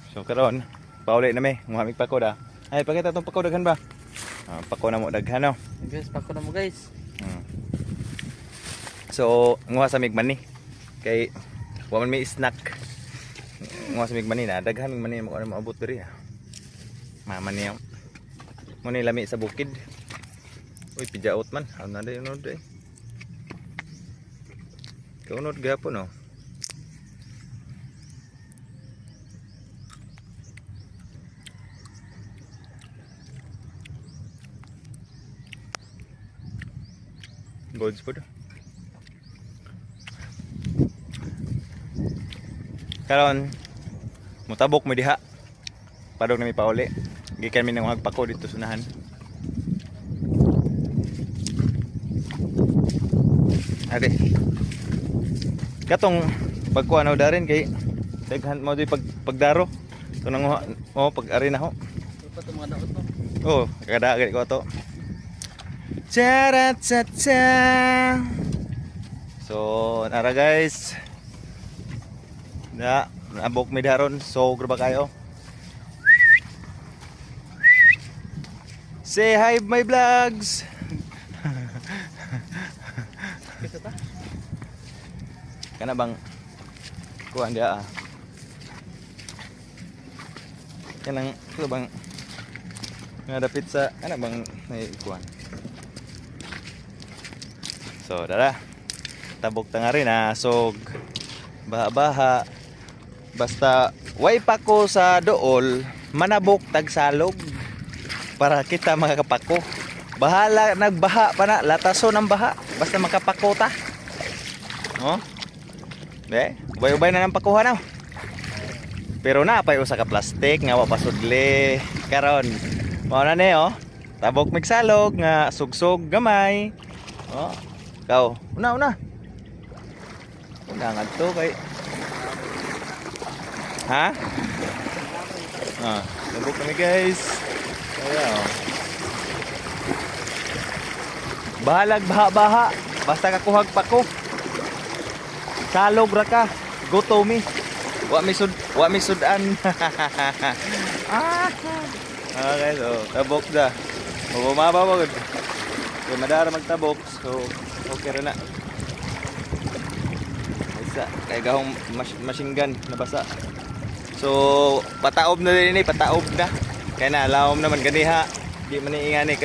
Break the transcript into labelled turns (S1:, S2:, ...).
S1: So karon pauli na may muhamig pako da. Ay pakita tong pako daghan ba? Pako na mo daghan no.
S2: Guys, pako na mo guys.
S1: So nguha sa migman ni. Kay wa man may snack. Nguha sa migman ni na daghan migman ni mo ano maabot diri. Mama niya. Mo ni lami sa bukid. Uy pijaot man. Ano na day unod day. Kaunod gapon no. Goods food. Karon mutabok mo diha. Padog na mi pauli. Gikan mi nang magpako dito sunahan. Ade. Katong pagkuha na darin kay daghan mo di pagdaro. To nang pag ari na ho.
S2: Pa to mga daot mo.
S1: Oh, kada ko to. Cha-ra-cha-cha. So, nara guys. Naabok mi daron. So, graba kayo. Say hi my vlogs.
S2: Kita ta?
S1: Kana bang kuan dia ah. Kanang bang ngadapit sa ana bang may kuan. So, dara. Tabok ta nga rin ha. So, baha-baha. Basta, way pa ko sa dool, manabok tagsalog. Para kita makakapako. Bahala, nagbaha pa na. Lataso ng baha. Basta makapako ta. Oh? De, ubay-ubay na ng pakuha na. Pero na, pa usa ka plastic, nga wapasudli. Karon, mao na ni, oh. Tabok migsalog, nga sugsog gamay. Oh. Kau, una. Una nga to kay. Ha? Nabuk kami guys. Kaya oh. Bahalag baha-baha. Basta kakuhag pa ko. Salog ra ka. Go to me. Wa mi sudan. Okay, so tabok da. Bumaba ba gud. Kay madara magtabok. So okay ra na. Isa kay gahong machine gun nabasa. So pataob na din ni, pataob na. Kaya na alawom naman ganiha. Di man ingani.